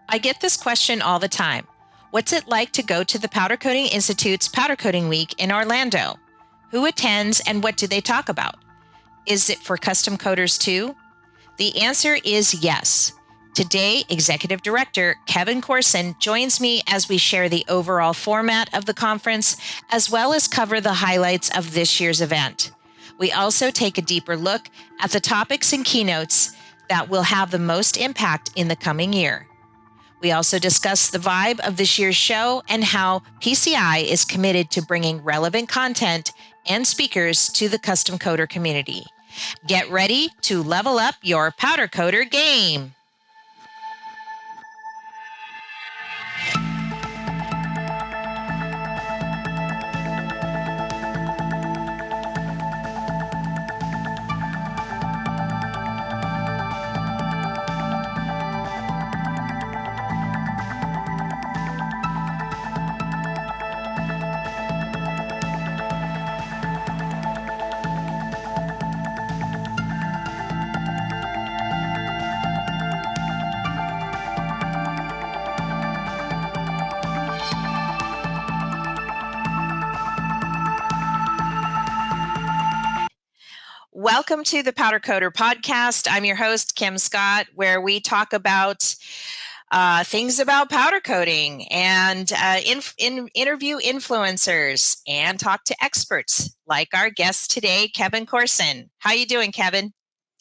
I get this question all the time. What's it like to go to the Powder Coating Institute's Powder Coating Week in Orlando? Who attends and what do they talk about? Is it for custom coaters too? The answer is yes. Today, Executive Director Kevin Coursin joins me as we share the overall format of the conference, as well as cover the highlights of this year's event. We also take a deeper look at the topics and keynotes that will have the most impact in the coming year. We also discuss the vibe of this year's show and how PCI is committed to bringing relevant content and speakers to the custom coater community. Get ready to level up your powder coater game. Welcome to the Powder Coater Podcast. I'm your host, Kim Scott, where we talk about things about powder coating and interview influencers and talk to experts like our guest today, Kevin Coursin. How you doing, Kevin?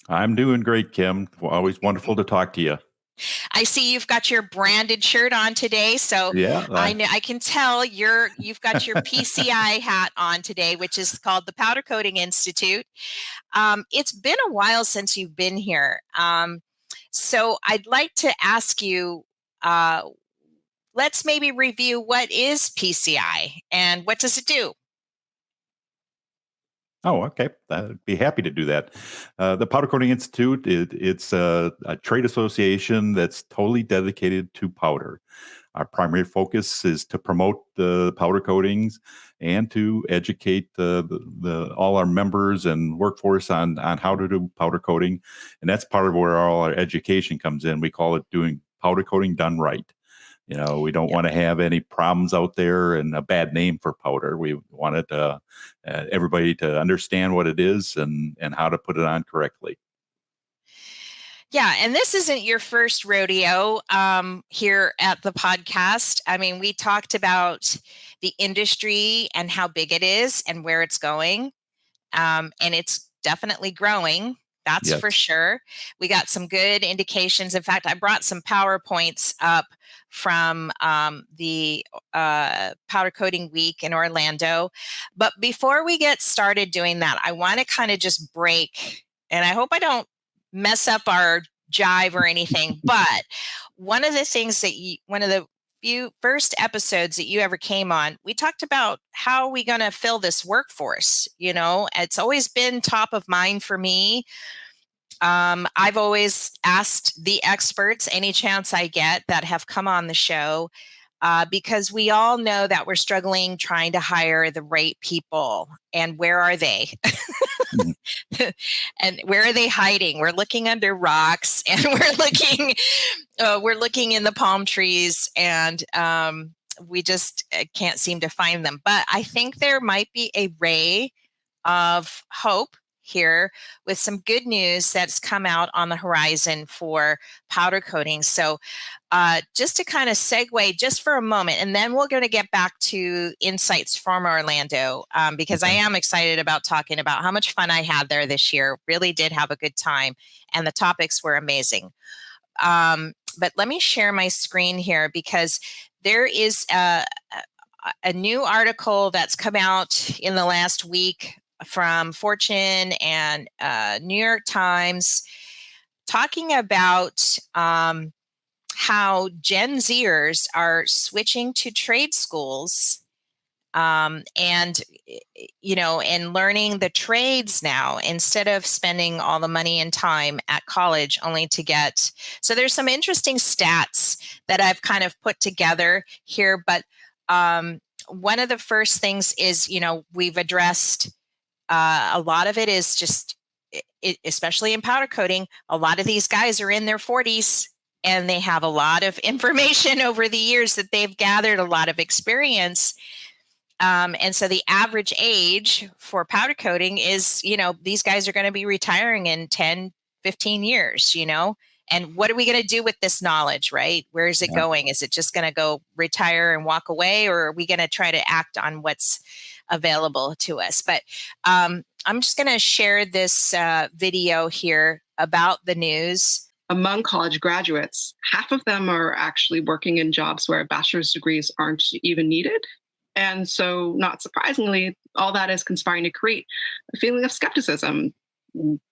I'm doing great, Kim. Always wonderful to talk to you. I see you've got your branded shirt on today, so yeah, I can tell you've got your PCI hat on today, which is called the Powder Coating Institute. It's been a while since you've been here, so I'd like to ask you. Let's maybe review what is PCI and what does it do. Oh, okay. I'd be happy to do that. The Powder Coating Institute, it's a trade association that's totally dedicated to powder. Our primary focus is to promote the powder coatings and to educate all our members and workforce on how to do powder coating. And that's part of where all our education comes in. We call it doing powder coating done right. You know, we don't want to have any problems out there and a bad name for powder. We wanted everybody to understand what it is and how to put it on correctly. Yeah, and this isn't your first rodeo here at the podcast. I mean, we talked about the industry and how big it is and where it's going, and it's definitely growing. That's Yes. for sure. We got some good indications. In fact, I brought some PowerPoints up from the Powder Coating Week in Orlando. But before we get started doing that, I want to kind of just break, and I hope I don't mess up our jive or anything, but one of the things that one of the few first episodes that you ever came on, we talked about how are we going to fill this workforce. You know, it's always been top of mind for me. I've always asked the experts any chance I get that have come on the show, because we all know that we're struggling trying to hire the right people. And where are they? And where are they hiding? We're looking under rocks, and we're looking in the palm trees, and we just can't seem to find them. But I think there might be a ray of hope here with some good news that's come out on the horizon for powder coating. So just to kind of segue just for a moment, and then we're going to get back to insights from Orlando, because I am excited about talking about how much fun I had there this year. Really did have a good time, and the topics were amazing. But let me share my screen here, because there is a new article that's come out in the last week from Fortune and New York Times, talking about how Gen Zers are switching to trade schools, and learning the trades now instead of spending all the money and time at college only to get. So there's some interesting stats that I've kind of put together here, but one of the first things is, we've addressed a lot of it is just, especially in powder coating, a lot of these guys are in their 40s and they have a lot of information over the years that they've gathered, a lot of experience. And so the average age for powder coating is, these guys are going to be retiring in 10, 15 years, and what are we going to do with this knowledge, right? Where is it going? Is it just going to go retire and walk away, or are we going to try to act on what's available to us? But I'm just going to share this video here about the news. Among college graduates, half of them are actually working in jobs where bachelor's degrees aren't even needed. And so, not surprisingly, all that is conspiring to create a feeling of skepticism.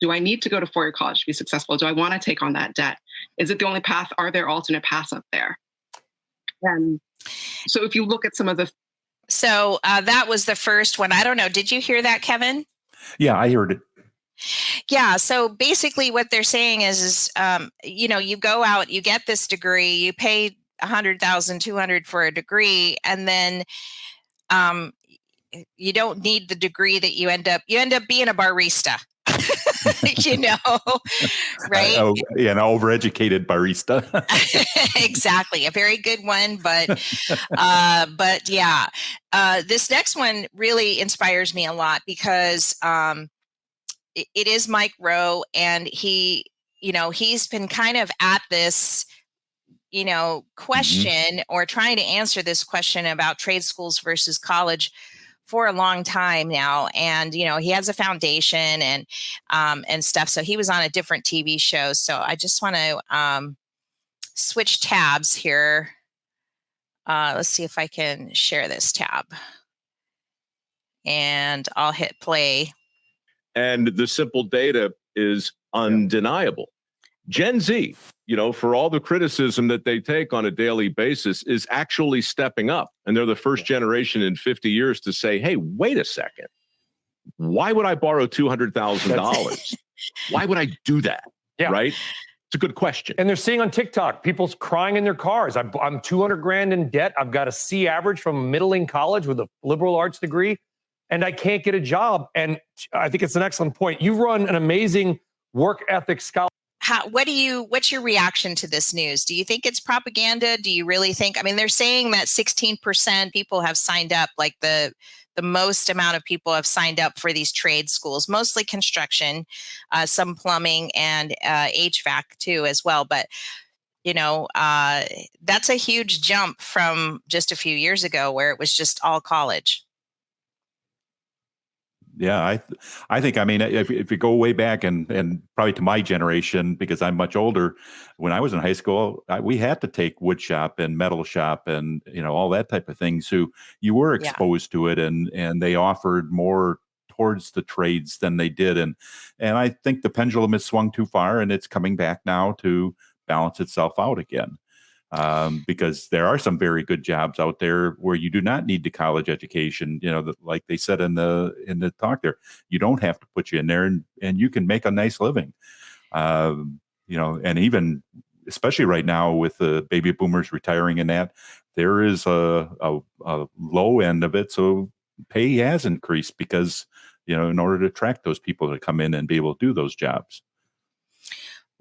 Do I need to go to four-year college to be successful? Do I want to take on that debt? Is it the only path? Are there alternate paths up there? And so if you look at some of the... So that was the first one. I don't know. Did you hear that, Kevin? Yeah, I heard it. Yeah. So basically what they're saying is you go out, you get this degree, you pay $100,000, $200,000 for a degree, and then you don't need the degree that you end up being a barista. Right? An overeducated barista. Exactly, a very good one, but yeah, this next one really inspires me a lot because it is Mike Rowe, and he's been kind of at this question, or trying to answer this question about trade schools versus college for a long time now. And, he has a foundation and stuff. So he was on a different TV show. So I just want to switch tabs here. Let's see if I can share this tab. And I'll hit play. And the simple data is undeniable. Gen Z, for all the criticism that they take on a daily basis, is actually stepping up. And they're the first generation in 50 years to say, hey, wait a second. Why would I borrow $200,000? Why would I do that? Yeah. Right? It's a good question. And they're seeing on TikTok, people's crying in their cars. I'm $200,000 in debt. I've got a C average from a middling college with a liberal arts degree, and I can't get a job. And I think it's an excellent point. You run an amazing work ethic scholarship. What's your reaction to this news? Do you think it's propaganda? Do you really think, they're saying that 16% people have signed up, like the most amount of people have signed up for these trade schools, mostly construction, some plumbing and HVAC too as well. But, that's a huge jump from just a few years ago where it was just all college. Yeah, I think, if you go way back and probably to my generation, because I'm much older, when I was in high school, we had to take wood shop and metal shop and, all that type of thing. So you were exposed to it, and they offered more towards the trades than they did. And I think the pendulum has swung too far, and it's coming back now to balance itself out again. Because there are some very good jobs out there where you do not need the college education. Like they said in the talk there, you don't have to put you in there, and you can make a nice living. And even especially right now with the baby boomers retiring and that, there is a low end of it. So pay has increased because, in order to attract those people to come in and be able to do those jobs.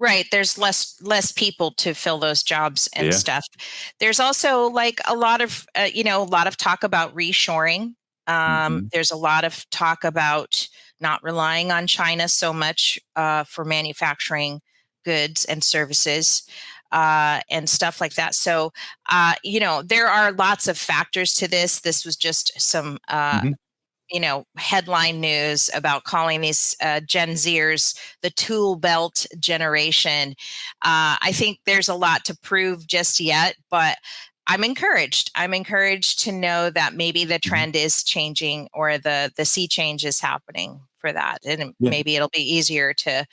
Right. There's less people to fill those jobs and stuff. There's also like a lot of talk about reshoring. There's a lot of talk about not relying on China so much for manufacturing goods and services and stuff like that. So, there are lots of factors to this. This was just some headline news about calling these Gen Zers the tool belt generation. I think there's a lot to prove just yet, but I'm encouraged. I'm encouraged to know that maybe the trend is changing, or the sea change is happening for that. And maybe it'll be easier to,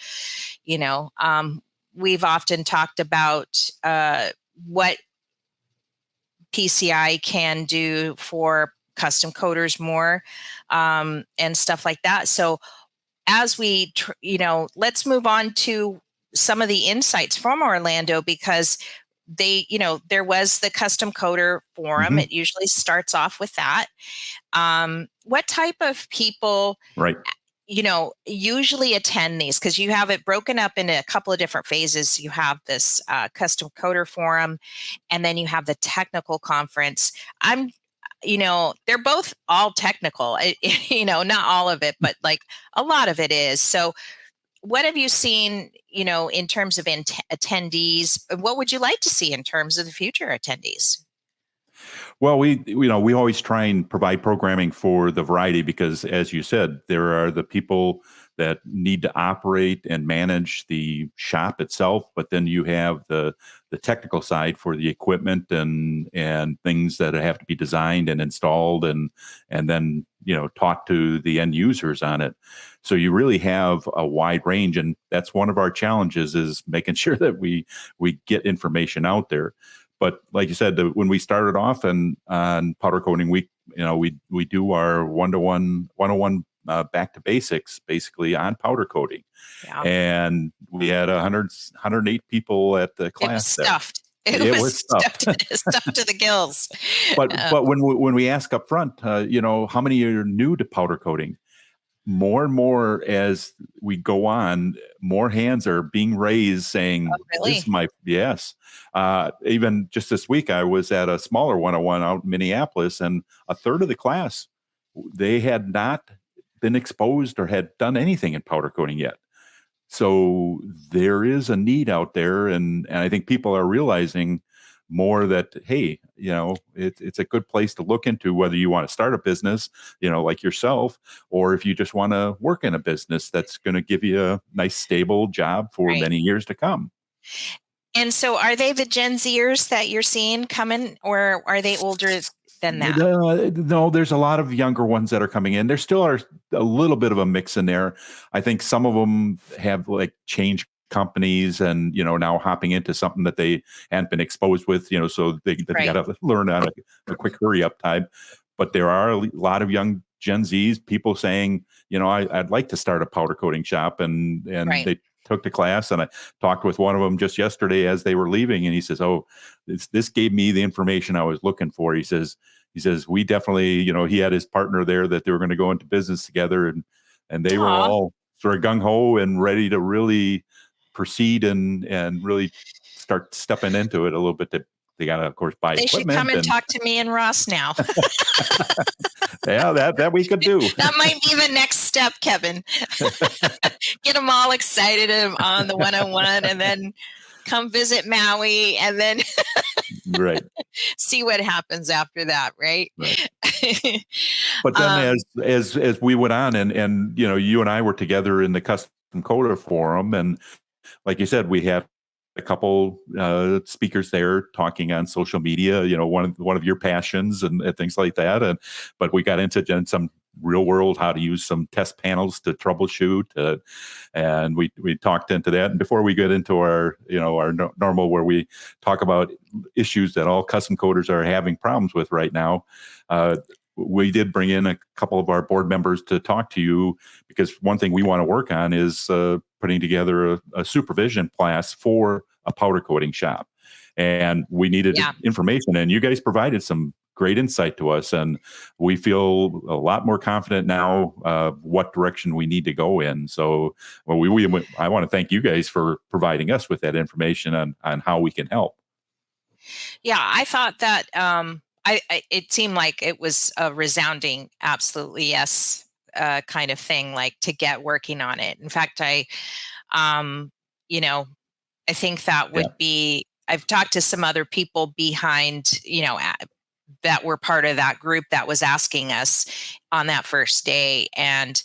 we've often talked about what PCI can do for custom coders more and stuff like that. So as we, let's move on to some of the insights from Orlando, because there was the custom coder forum. It usually starts off with that. What type of people, right, usually attend these because you have it broken up into a couple of different phases. You have this custom coder forum, and then you have the technical conference. They're both all technical, not all of it, but like a lot of it is. So what have you seen, in terms of attendees? What would you like to see in terms of the future attendees? Well, we always try and provide programming for the variety because, as you said, there are the people that need to operate and manage the shop itself, but then you have the technical side for the equipment and things that have to be designed and installed and then taught to the end users on it. So you really have a wide range, and that's one of our challenges is making sure that we get information out there. But like you said, when we started off on Powder Coating Week, we do our 101 back to basics, basically on powder coating. Yeah. And we had 108 people at the class. It was stuffed. It was stuffed to the gills. But when we ask up front, how many are new to powder coating? More and more as we go on, more hands are being raised saying, "Oh, really? This is my," yes. Even just this week, I was at a smaller 101 out in Minneapolis, and a third of the class, they had not been exposed or had done anything in powder coating yet. So there is a need out there, and I think people are realizing more that, hey, it's a good place to look into whether you want to start a business, like yourself, or if you just want to work in a business that's going to give you a nice, stable job for many years to come. And so are they the Gen Zers that you're seeing coming, or are they older than that? No, there's a lot of younger ones that are coming in. There still are a little bit of a mix in there. I think some of them have changed companies and now hopping into something that they hadn't been exposed with, so they got to learn on a quick hurry up time. But there are a lot of young Gen Zs, people saying, I'd like to start a powder coating shop, and they took the class, and I talked with one of them just yesterday as they were leaving, and he says, "Oh, this gave me the information I was looking for." He says we definitely, he had his partner there that they were going to go into business together, and they were all sort of gung ho and ready to really proceed and really start stepping into it a little bit. They got to, of course, buy equipment. They should come and talk to me and Ross now. Yeah, that we could do. That might be the next step, Kevin. Get them all excited on the 101 and then come visit Maui and then see what happens after that, right? But then as we went on and you and I were together in the Custom Coder Forum, and like you said, we had a couple speakers there talking on social media, one of your passions and things like that. But we got into some real world, how to use some test panels to troubleshoot. And we talked into that. And before we get into our normal, where we talk about issues that all custom coders are having problems with right now, we did bring in a couple of our board members to talk to you, because one thing we want to work on is putting together a supervision class for a powder coating shop. And we needed information, and you guys provided some great insight to us, and we feel a lot more confident now what direction we need to go in. So I want to thank you guys for providing us with that information on how we can help. Yeah, I thought that it seemed like it was a resounding absolutely yes kind of thing, like to get working on it. In fact, I think that would be, I've talked to some other people behind, that were part of that group that was asking us on that first day. And,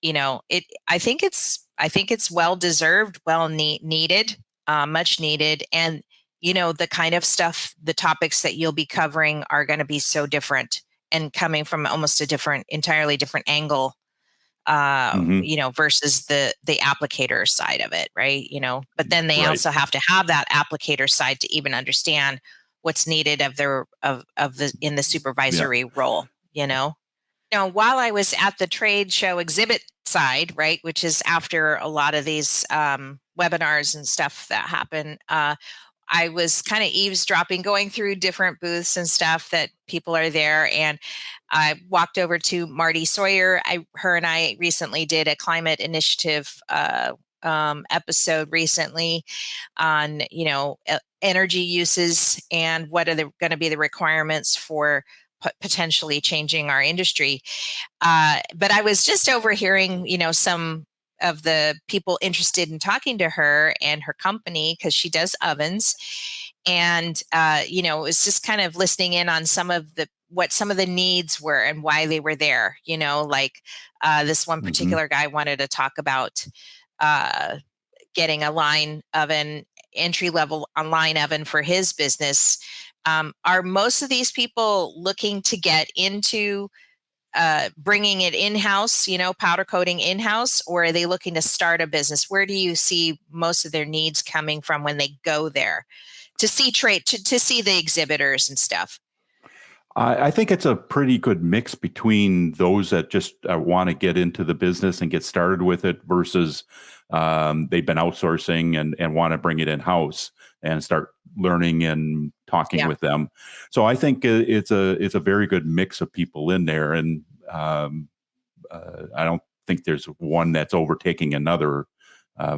I think it's well deserved, well needed, much needed. And, the kind of stuff, the topics that you'll be covering are going to be so different and coming from almost entirely different angle, versus the applicator side of it, right? But then they also have to have that applicator side to even understand what's needed in the supervisory role, while I was at the trade show exhibit side, right, which is after a lot of these webinars and stuff that happen, I was kind of eavesdropping, going through different booths and stuff that people are there. And I walked over to Marty Sawyer. Her and I recently did a climate initiative episode recently on, energy uses and what are going to be the requirements for potentially changing our industry. But I was just overhearing, some of the people interested in talking to her and her company, because she does ovens. And, it was just kind of listening in on what some of the needs were and why they were there, like this one particular guy wanted to talk about getting a line oven, entry-level online oven for his business. Are most of these people looking to get into bringing it in-house, powder coating in-house, or are they looking to start a business? Where do you see most of their needs coming from when they go there to see to see the exhibitors and stuff? I think it's a pretty good mix between those that just want to get into the business and get started with it versus they've been outsourcing and want to bring it in-house and start learning and talking with them. So I think it's a very good mix of people in there. And I don't think there's one that's overtaking another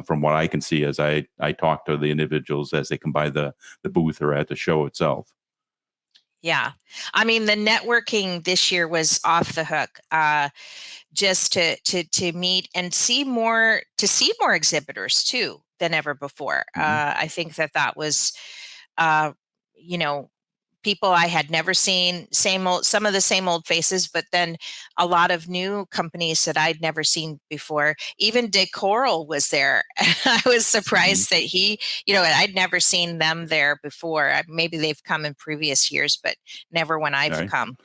from what I can see as I talk to the individuals as they come by the booth or at the show itself. Yeah. I mean, the networking this year was off the hook. Just to meet and see more exhibitors too than ever before. I think that was, people I had never seen, some of the same old faces, but then a lot of new companies that I'd never seen before. Even Dick Coral was there. I was surprised that I'd never seen them there before. Maybe they've come in previous years, but never when I've come,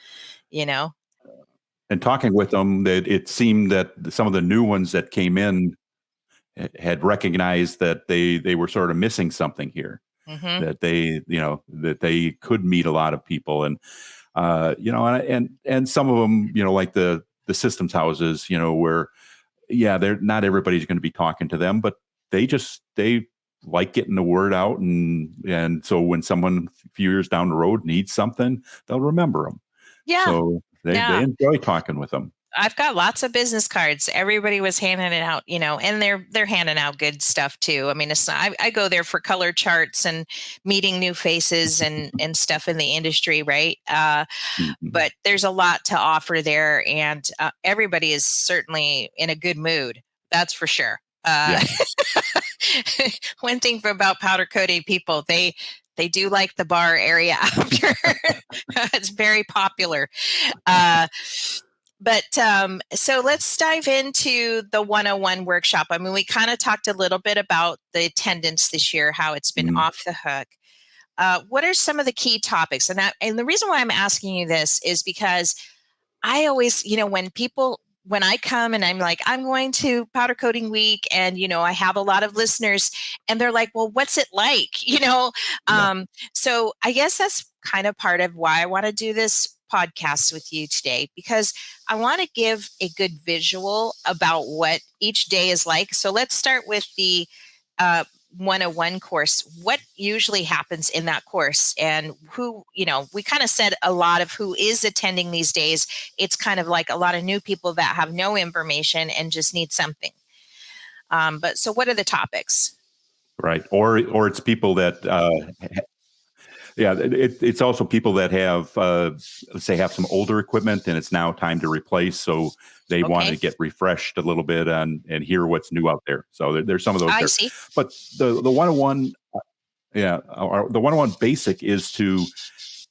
And talking with them, that it seemed that some of the new ones that came in had recognized that they were sort of missing something here. That they could meet a lot of people, and and some of them, like the systems houses, where they're not everybody's going to be talking to them, but they like getting the word out, and so when someone a few years down the road needs something, they'll remember them. Yeah. So they enjoy talking with them. I've got lots of business cards. Everybody was handing it out, and they're handing out good stuff too. I mean, it's not, I go there for color charts and meeting new faces and stuff in the industry, right? But there's a lot to offer there, and everybody is certainly in a good mood. That's for sure. One thing about powder coating people, they do like the bar area after. It's very popular. But so let's dive into the 101 workshop. I mean, we kind of talked a little bit about the attendance this year, how it's been off the hook. What are some of the key topics? And the reason why I'm asking you this is because I always, when I come and I'm like, I'm going to Powder Coating Week, and, I have a lot of listeners, and they're like, well, what's it like? So I guess that's kind of part of why I want to do this podcast with you today, because I want to give a good visual about what each day is like. So let's start with the 101 course. What usually happens in that course, and who, we kind of said a lot of who is attending these days. It's kind of like a lot of new people that have no information and just need something. But so what are the topics? Right. Or it's people that, it's also people that have, let's say, have some older equipment and it's now time to replace. So they want to get refreshed a little bit and hear what's new out there. So there's some of those. I see. But the 101, the 101 basic is to,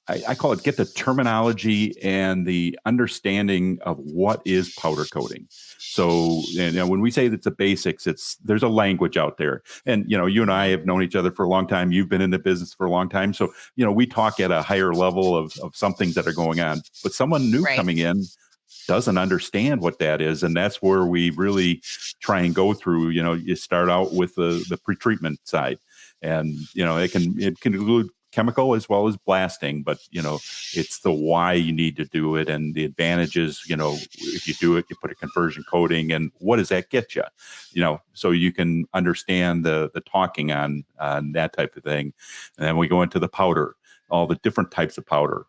I call it, get the terminology and the understanding of what is powder coating. So, when we say that's the basics, there's a language out there. And, you and I have known each other for a long time. You've been in the business for a long time. So, we talk at a higher level of some things that are going on. But someone new coming in doesn't understand what that is. And that's where we really try and go through, you start out with the pre-treatment side. And, it can include chemical as well as blasting, but it's the why you need to do it and the advantages. If you do it, you put a conversion coating, and what does that get you? So you can understand the talking on that type of thing. And then we go into the powder, all the different types of powder.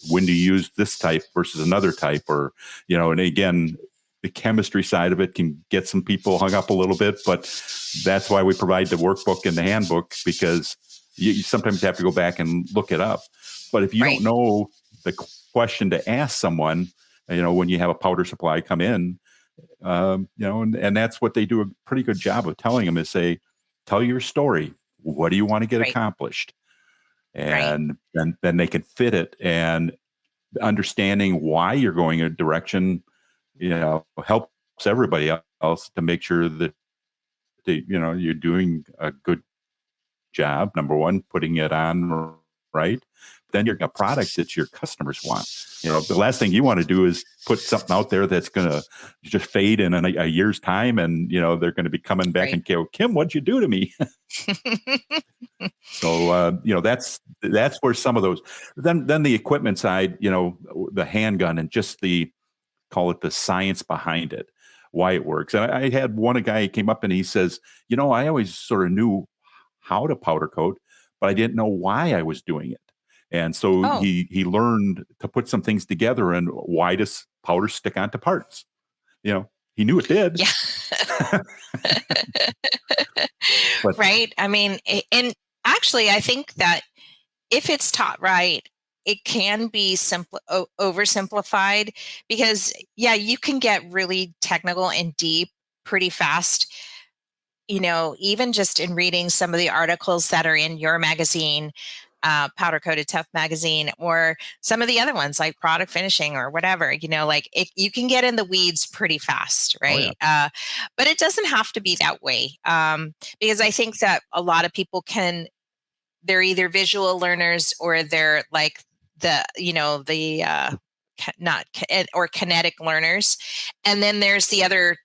When to use this type versus another type, or and again, the chemistry side of it can get some people hung up a little bit, but that's why we provide the workbook and the handbook, because you sometimes have to go back and look it up. But if you don't know the question to ask someone, when you have a powder supply come in, and that's what they do a pretty good job of telling them, is say, tell your story. What do you want to get accomplished? And then they can fit it, and understanding why you're going a direction, helps everybody else to make sure that you're doing a good job. Number one, putting it on right. Then you're a product that your customers want. The last thing you want to do is put something out there that's going to just fade in a year's time, and they're going to be coming back and go, Kim, what'd you do to me? So that's where some of those. Then the equipment side, the handgun, and just call it the science behind it, why it works. And I had a guy came up and he says, I always sort of knew how to powder coat, but I didn't know why I was doing it. And so he learned to put some things together, and why does powder stick onto parts? He knew it did. Yeah. But, right. I mean, and actually, I think that if it's taught right, it can be oversimplified, because you can get really technical and deep pretty fast. Even just in reading some of the articles that are in your magazine, Powder Coated Tough magazine, or some of the other ones like Product Finishing or whatever, you can get in the weeds pretty fast, right? But it doesn't have to be that way, because I think that a lot of people they're either visual learners, or they're like or kinetic learners, and then there's the other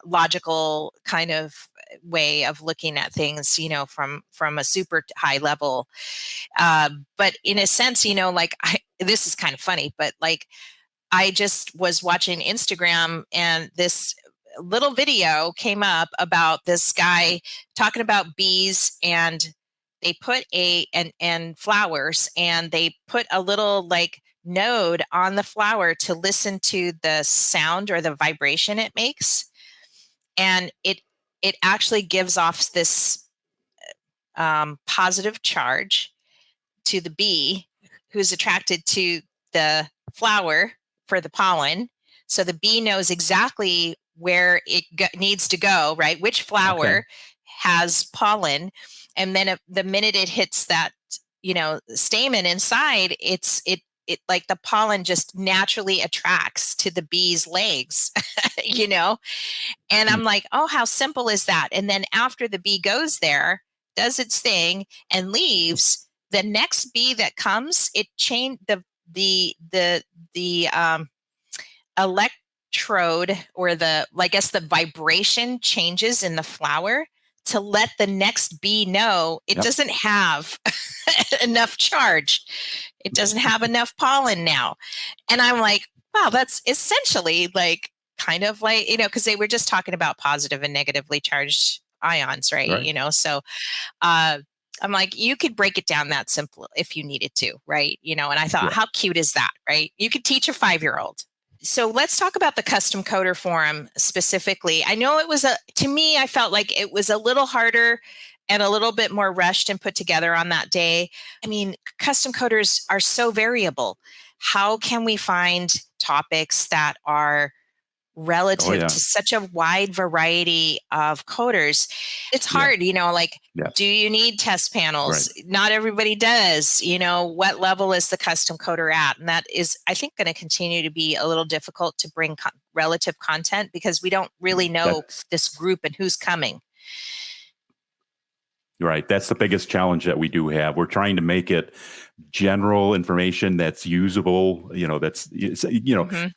logical kind of way of looking at things, from a super high level. But in a sense, this is kind of funny, but I just was watching Instagram, and this little video came up about this guy talking about bees, and they put and flowers, and they put a little node on the flower to listen to the sound or the vibration it makes. And it actually gives off this positive charge to the bee, who's attracted to the flower for the pollen. So the bee knows exactly where it needs to go, right? Which flower has pollen. And then the minute it hits that, stamen inside, it like the pollen just naturally attracts to the bee's legs, and I'm like, oh, how simple is that? And then after the bee goes there, does its thing, and leaves, the next bee that comes, it changed the electrode, or the vibration changes in the flower to let the next bee know it doesn't have enough charge. It doesn't have enough pollen now. And I'm like, wow, that's essentially kind of because they were just talking about positive and negatively charged ions, right? So I'm like, you could break it down that simple if you needed to, right? And I thought, how cute is that, right? You could teach a 5-year-old. So let's talk about the Custom Coder Forum specifically. I know to me, I felt like it was a little harder and a little bit more rushed and put together on that day. I mean, custom coders are so variable. How can we find topics that are relative to such a wide variety of coders? It's hard, do you need test panels? Right. Not everybody does. What level is the custom coder at? And that is, I think, going to continue to be a little difficult to bring relative content, because we don't really know this group and who's coming. Right. That's the biggest challenge that we do have. We're trying to make it general information that's usable,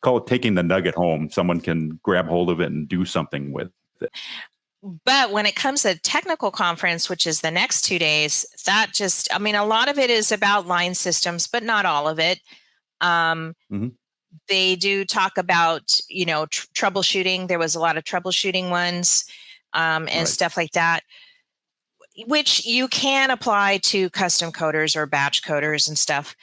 call it taking the nugget home. Someone can grab hold of it and do something with it. But when it comes to technical conference, which is the next 2 days, that just, I mean, a lot of it is about line systems, but not all of it. Mhm. They do talk about, troubleshooting. There was a lot of troubleshooting ones, and Right. stuff like that, which you can apply to custom coders or batch coders and stuff.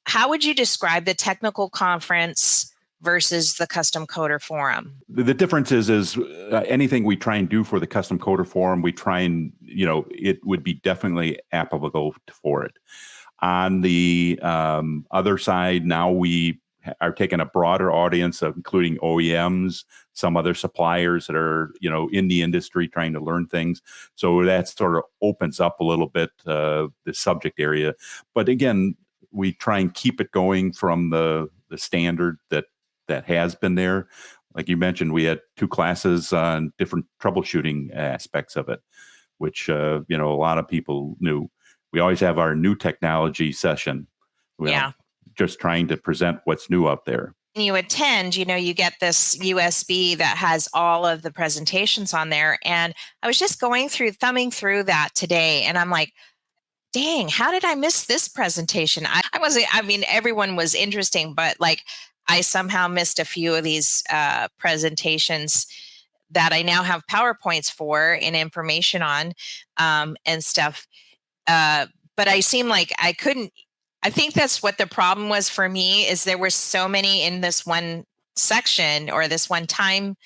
How would you describe the technical conference versus the custom coder forum? The difference is anything we try and do for the custom coder forum, we try and, it would be definitely applicable for it. On the other side, now we are taking a broader audience of including OEMs, some other suppliers that are, in the industry trying to learn things. So that sort of opens up a little bit the subject area. But again, we try and keep it going from the standard that has been there. Like you mentioned, we had 2 classes on different troubleshooting aspects of it, which, a lot of people knew. We always have our new technology session. Yeah. Just trying to present what's new out there. When you attend, you get this USB that has all of the presentations on there. And I was just thumbing through that today. And I'm like, dang, how did I miss this presentation? Everyone was interesting, but like I somehow missed a few of these presentations that I now have PowerPoints for and information on, and stuff. But I seem like I couldn't. I think that's what the problem was for me, is there were so many in this one section or this one time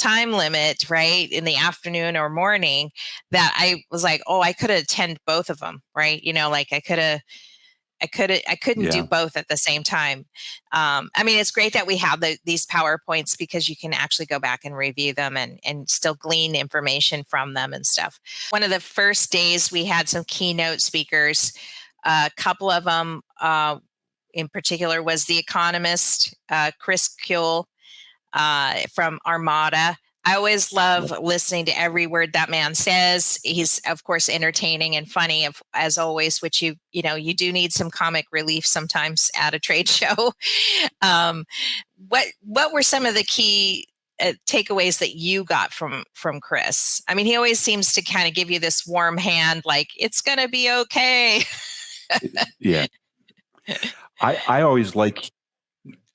limit, right, in the afternoon or morning, that I was like, oh, I could attend both of them, right? Like I couldn't do both at the same time. It's great that we have these PowerPoints, because you can actually go back and review them and still glean information from them and stuff. One of the first days we had some keynote speakers. A couple of them in particular was the economist, Chris Kuehl, from Armada. I always love listening to every word that man says. He's, of course, entertaining and funny, as always, which you do need some comic relief sometimes at a trade show. What were some of the key takeaways that you got from Chris? He always seems to kind of give you this warm hand, like it's going to be okay. Yeah. I always like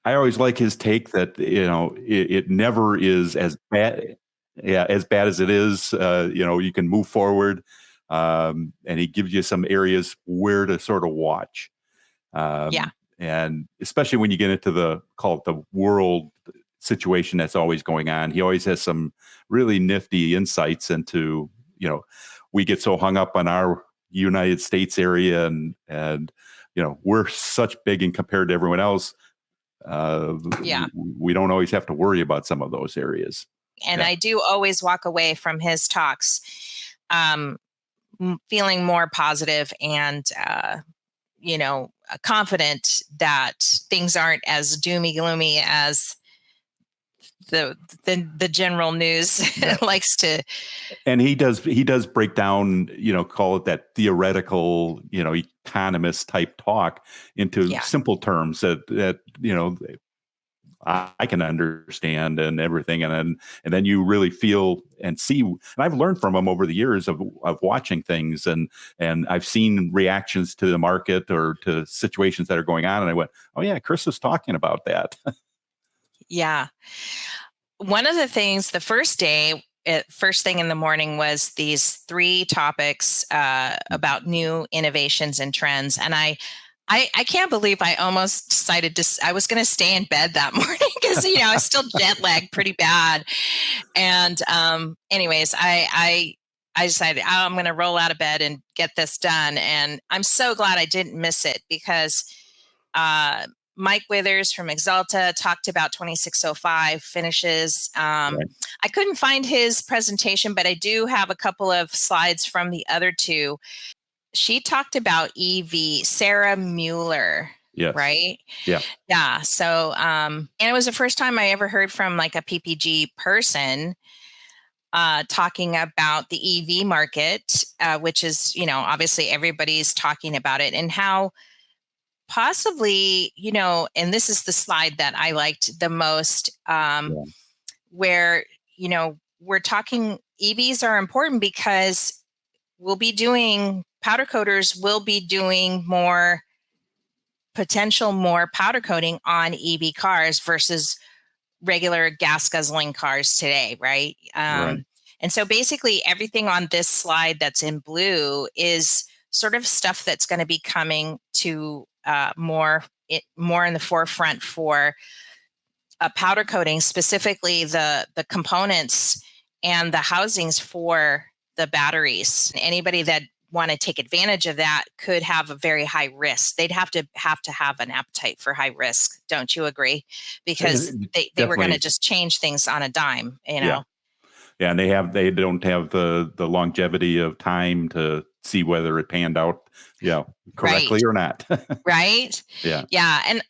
his take that, it never is as bad. Yeah. As bad as it is, you can move forward. And he gives you some areas where to sort of watch. And especially when you get into the world situation that's always going on, he always has some really nifty insights into, we get so hung up on our United States area and we're such big and compared to everyone else. We don't always have to worry about some of those areas. And I do always walk away from his talks feeling more positive and confident that things aren't as doomy gloomy as the general news likes to. And he does break down, call it that theoretical, economist type talk into simple terms that I can understand and everything. And then you really feel and see, and I've learned from him over the years of watching things, and I've seen reactions to the market or to situations that are going on. And I went, oh yeah, Chris was talking about that. Yeah. One of the things, the first day, first thing in the morning, was these 3 topics about new innovations and trends. And I can't believe I almost decided I was going to stay in bed that morning because, I was still jet lagged pretty bad. And anyways, I decided I'm going to roll out of bed and get this done. And I'm so glad I didn't miss it, because Mike Withers from Exalta talked about 2605 finishes. Right. I couldn't find his presentation, but I do have a couple of slides from the other 2. She talked about EV, Sarah Mueller. Yes. Right? Yeah. Yeah. So, and it was the first time I ever heard from like a PPG person talking about the EV market, which is, obviously everybody's talking about it, and how possibly, and this is the slide that I liked the most, where, we're talking EVs are important because powder coaters will be doing more powder coating on EV cars versus regular gas guzzling cars today, right? Right. And so basically everything on this slide that's in blue is sort of stuff that's going to be coming to more in the forefront for powder coating, specifically the components and the housings for the batteries. Anybody that want to take advantage of that could have a very high risk. They'd have to have an appetite for high risk. Don't you agree? Because they were going to just change things on a dime, you know? Yeah, and they don't have the longevity of time to see whether it panned out, correctly or not. Right? Yeah. Yeah. And,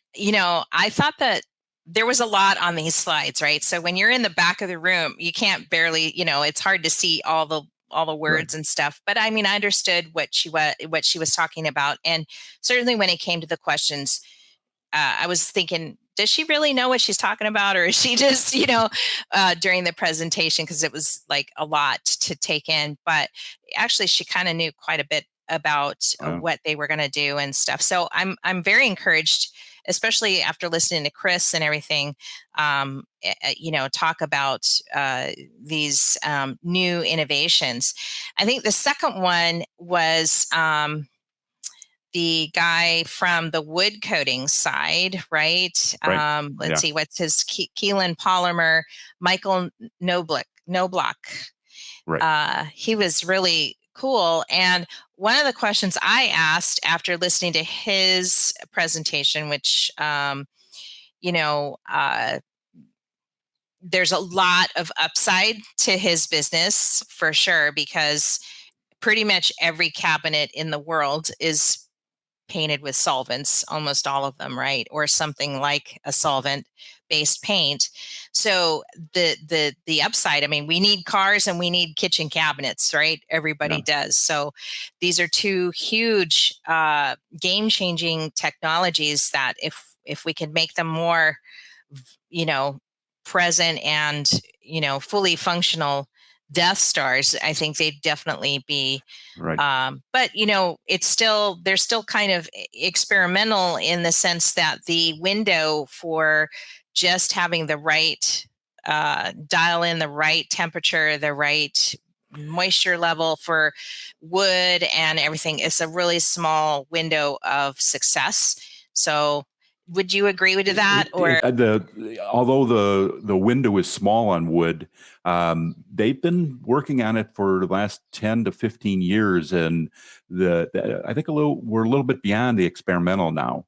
I thought that there was a lot on these slides, right? So when you're in the back of the room, you can't barely, it's hard to see all the words and stuff. But I mean, I understood what she was talking about. And certainly when it came to the questions, I was thinking, does she really know what she's talking about? Or is she just, during the presentation, because it was like a lot to take in. But actually, she kind of knew quite a bit about what they were going to do and stuff. So I'm very encouraged, especially after listening to Chris and everything, talk about these new innovations. I think the second one was the guy from the wood coating side, right? Let's see, what's his Keelan Polymer, Michael Knobloch. Right. He was really cool. And one of the questions I asked after listening to his presentation, which, there's a lot of upside to his business for sure, because pretty much every cabinet in the world is painted with solvents, almost all of them, right? Or something like a solvent-based paint. So the upside, I mean, we need cars and we need kitchen cabinets, right? Everybody does. So these are two huge game-changing technologies that if we can make them more, present and, fully functional Death Stars, I think they'd definitely be. Right. But they're still kind of experimental in the sense that the window for just having the right dial in the right temperature, the right moisture level for wood and everything is a really small window of success. So would you agree with that? Or although the window is small on wood, they've been working on it for the last 10 to 15 years, and I think we're a little bit beyond the experimental now.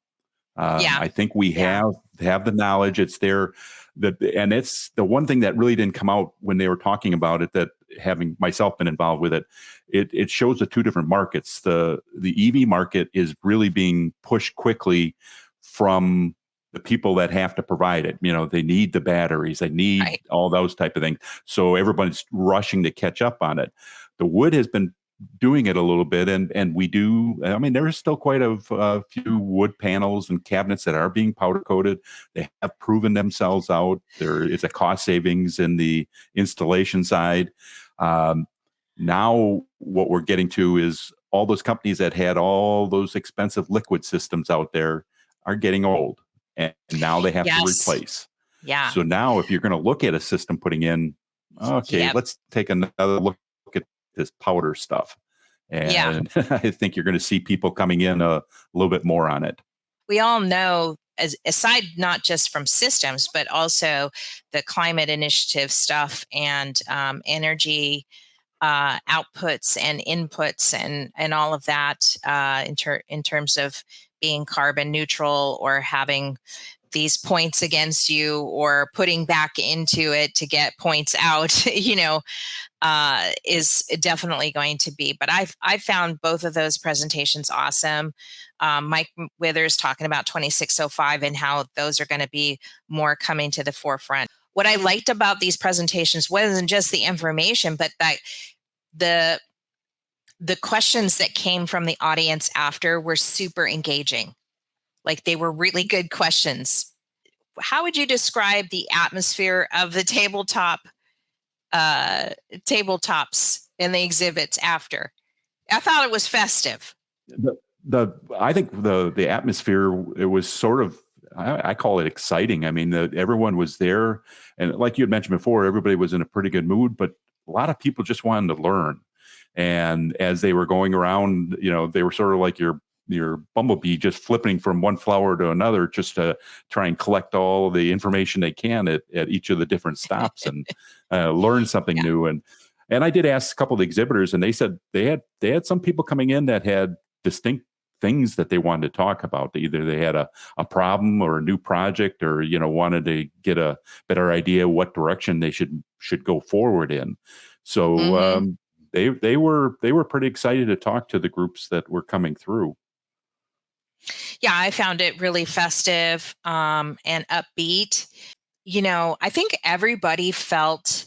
I think we have the knowledge. It's there, and it's the one thing that really didn't come out when they were talking about it. That having myself been involved with it, it shows the two different markets. The EV market is really being pushed quickly from the people that have to provide it. They need the batteries, they need all those type of things. So everybody's rushing to catch up on it. The wood has been doing it a little bit, and we do. I mean, there is still quite a few wood panels and cabinets that are being powder coated. They have proven themselves out. There is a cost savings in the installation side. Now, what we're getting to is all those companies that had all those expensive liquid systems out there are getting old, and now they have to replace. Yeah. So now if you're going to look at a system putting in, let's take another look at this powder stuff. And I think you're going to see people coming in a little bit more on it. We all know, aside not just from systems, but also the climate initiative stuff and energy outputs and inputs and all of that in terms of being carbon neutral or having these points against you or putting back into it to get points out, is definitely going to be. But I found both of those presentations awesome. Mike Withers talking about 2605 and how those are going to be more coming to the forefront. What I liked about these presentations wasn't just the information, but that the questions that came from the audience after were super engaging. Like, they were really good questions. How would you describe the atmosphere of the tabletop tabletops and the exhibits after. I thought it was festive. I think the atmosphere, it was sort of, I call it exciting. I mean, everyone was there, and like you had mentioned before, everybody was in a pretty good mood, but a lot of people just wanted to learn. And as they were going around, they were sort of like your bumblebee, just flipping from one flower to another, just to try and collect all the information they can at each of the different stops and learn something new. And I did ask a couple of the exhibitors, and they said they had some people coming in that had distinct things that they wanted to talk about. Either they had a problem or a new project, or wanted to get a better idea what direction they should go forward in. So they were pretty excited to talk to the groups that were coming through. Yeah, I found it really festive and upbeat. I think everybody felt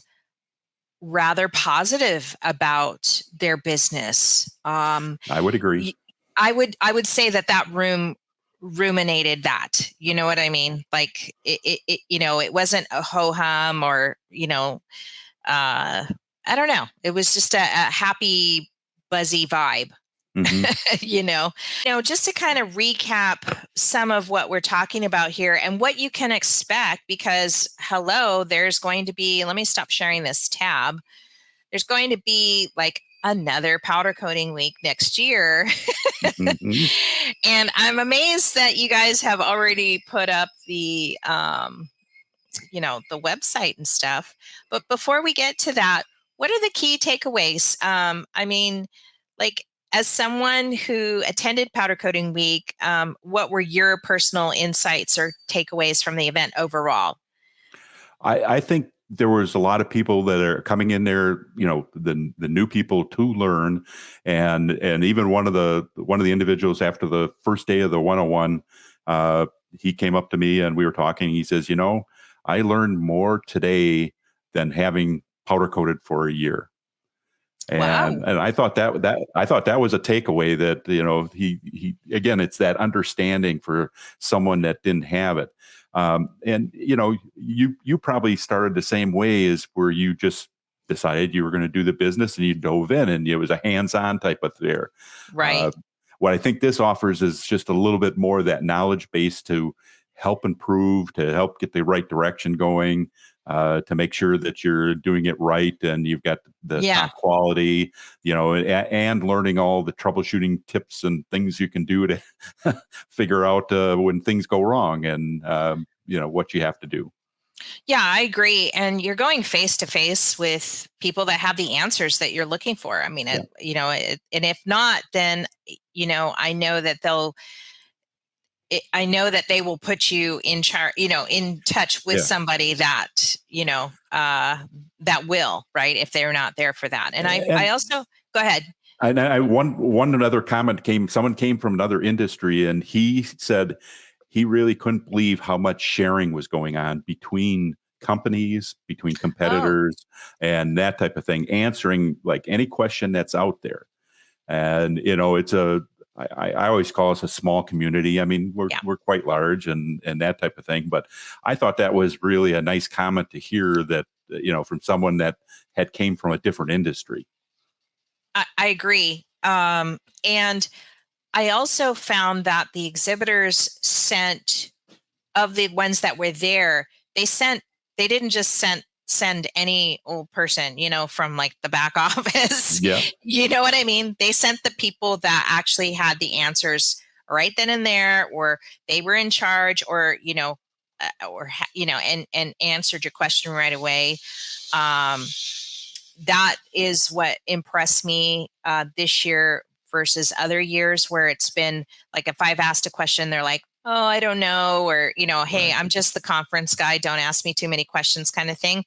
rather positive about their business. I would agree. I would say that room ruminated that. You know what I mean? Like it wasn't a ho hum or I don't know. It was just a happy, buzzy vibe. Mm-hmm. Just to kind of recap some of what we're talking about here and what you can expect, because there's going to be, let me stop sharing this tab. There's going to be like another powder coating week next year. Mm-hmm. And I'm amazed that you guys have already put up the, the website and stuff. But before we get to that, what are the key takeaways? As someone who attended Powder Coating Week, what were your personal insights or takeaways from the event overall? I think there was a lot of people that are coming in there, the new people to learn, and even one of the individuals after the first day of the 101, he came up to me and we were talking. He says, I learned more today than having powder coated for a year. And wow. And I thought that was a takeaway, that he again, it's that understanding for someone that didn't have it. And you probably started the same way, as where you just decided you were going to do the business and you dove in, and it was a hands-on type of there. Right. What I think this offers is just a little bit more of that knowledge base to help improve, to help get the right direction going, to make sure that you're doing it right and you've got the top quality, and learning all the troubleshooting tips and things you can do to figure out when things go wrong, and what you have to do. Yeah, I agree. And you're going face to face with people that have the answers that you're looking for. I mean, and if not, then, I know that they will put you in charge, in touch with somebody that, that will, right, if they're not there for that. And I also, go ahead. And another comment someone came from another industry, and he said he really couldn't believe how much sharing was going on between companies, between competitors, and that type of thing, answering like any question that's out there. And, it's I always call us a small community. I mean, we're quite large and that type of thing. But I thought that was really a nice comment to hear, that, from someone that had came from a different industry. I agree. And I also found that the exhibitors sent, of the ones that were there, they didn't just send any old person, from like the back office. Yeah. You know what I mean? They sent the people that actually had the answers right then and there, or they were in charge, or, and answered your question right away. That is what impressed me this year versus other years, where it's been like, if I've asked a question, they're like, oh, I don't know, or, hey, I'm just the conference guy, don't ask me too many questions, kind of thing.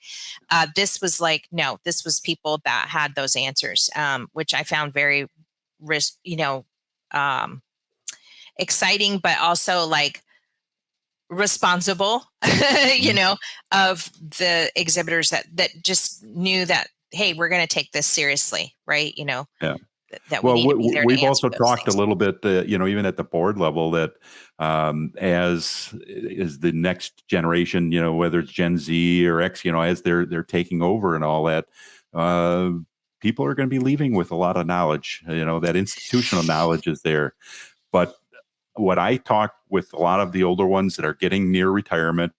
This was like, no, this was people that had those answers, which I found very, exciting, but also like responsible, of the exhibitors that just knew that, hey, we're going to take this seriously, right? Yeah. that we need to be there to we've answer also those talked things. a little bit, even at the board level, that as the next generation, whether it's Gen Z or X, as they're taking over and all that, people are going to be leaving with a lot of knowledge. That institutional knowledge is there. But what I talk with a lot of the older ones that are getting near retirement,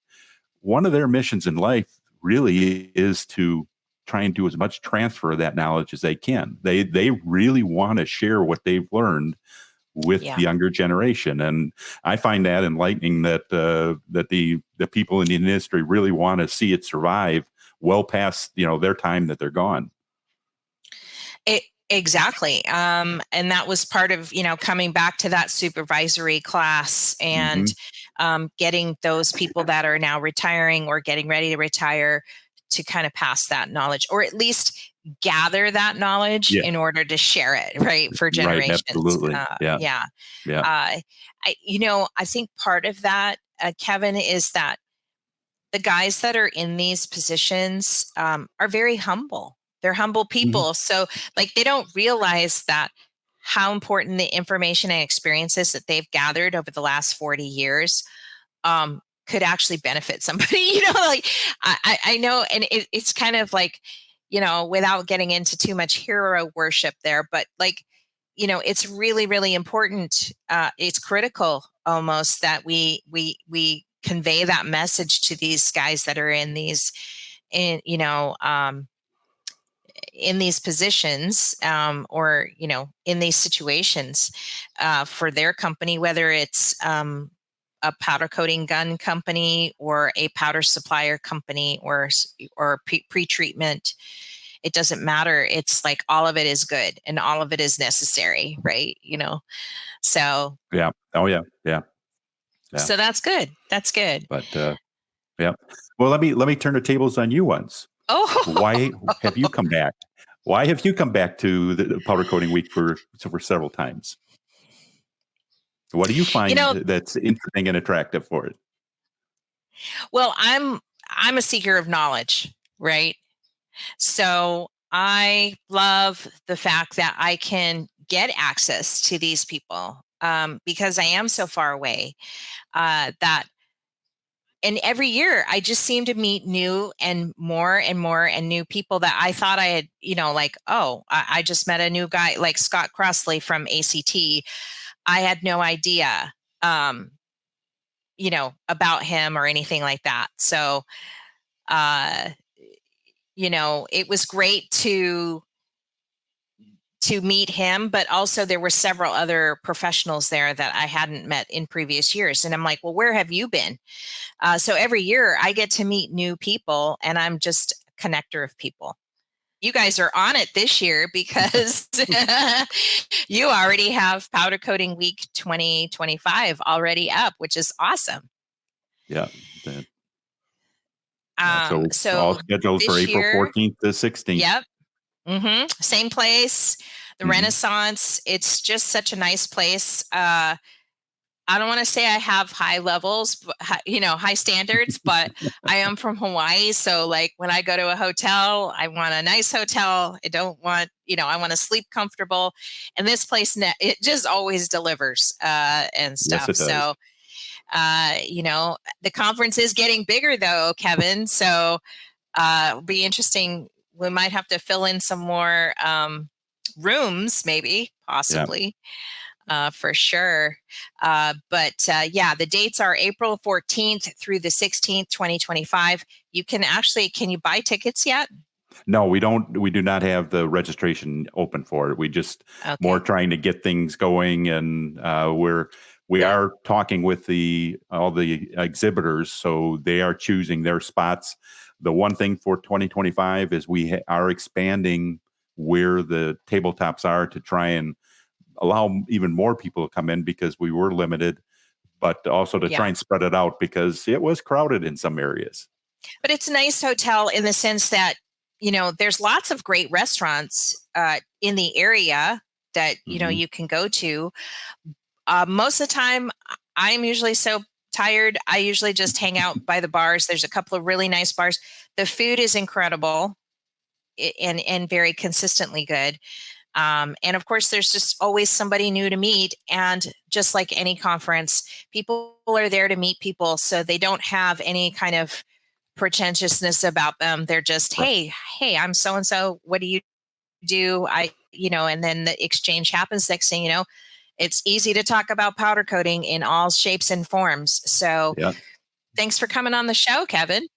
one of their missions in life really is to try and do as much transfer of that knowledge as they can. They really want to share what they've learned with the younger generation, and I find that enlightening. That the people in the industry really want to see it survive well past their time that they're gone. Exactly. And that was part of, coming back to that supervisory class and getting those people that are now retiring or getting ready to retire to kind of pass that knowledge, or at least gather that knowledge in order to share it, right, for generations. Right, absolutely. I think part of that, Kevin, is that the guys that are in these positions are very humble. They're humble people. So they don't realize that how important the information and experiences that they've gathered over the last 40 years could actually benefit somebody. I know, and it's kind of without getting into too much hero worship there, but it's really, really important. It's critical almost that we convey that message to these guys that are in these positions or in these situations for their company, whether it's a powder coating gun company or a powder supplier company or pre-treatment. It doesn't matter. It's all of it is good and all of it is necessary, right? So yeah. Oh yeah. So that's good. That's good. But yeah. Well, let me turn the tables on you once. Oh, why have you come back? Why have you come back to the Powder Coating Week for several times? What do you find that's interesting and attractive for it? Well, I'm a seeker of knowledge, right? So I love the fact that I can get access to these people because I am so far away and every year I just seem to meet new and more and new people that I thought I had, I just met a new guy like Scott Crossley from ACT. I had no idea, about him or anything like that. So, it was great to meet him, but also there were several other professionals there that I hadn't met in previous years. And I'm like, well, where have you been? So every year I get to meet new people and I'm just a connector of people. You guys are on it this year because you already have Powder Coating Week 2025 already up, which is awesome. Yeah. So all scheduled for April 14th to 16th. Yep. Same place, the Renaissance. It's just such a nice place. I don't want to say I have high levels, but, high standards, but I am from Hawaii. So when I go to a hotel, I want a nice hotel. I don't want, I want to sleep comfortable. And this place, it just always delivers and stuff. Yes, it does. So, the conference is getting bigger though, Kevin. So it'll be interesting. We might have to fill in some more rooms, maybe, possibly. For sure. But the dates are April 14th through the 16th, 2025. Can you buy tickets yet? No, we don't. We do not have the registration open for it. We just more trying to get things going, and we are talking with all the exhibitors, so they are choosing their spots. The one thing for 2025 is we are expanding where the tabletops are to try and allow even more people to come in because we were limited, but also to try and spread it out because it was crowded in some areas. But it's a nice hotel in the sense that, there's lots of great restaurants in the area that, you can go to. Most of the time, I'm usually so tired. I usually just hang out by the bars. There's a couple of really nice bars. The food is incredible and very consistently good. And of course, there's just always somebody new to meet. And just like any conference, people are there to meet people. So they don't have any kind of pretentiousness about them. They're just, hey, I'm so-and-so. What do you do? And then the exchange happens. Next thing you know, it's easy to talk about powder coating in all shapes and forms. So thanks for coming on the show, Kevin.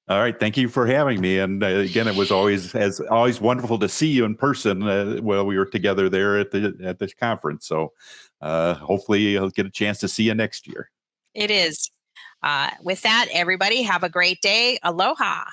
All right. Thank you for having me. And again, it was always wonderful to see you in person while we were together there at this conference. So hopefully I'll get a chance to see you next year. It is. With that, everybody have a great day. Aloha.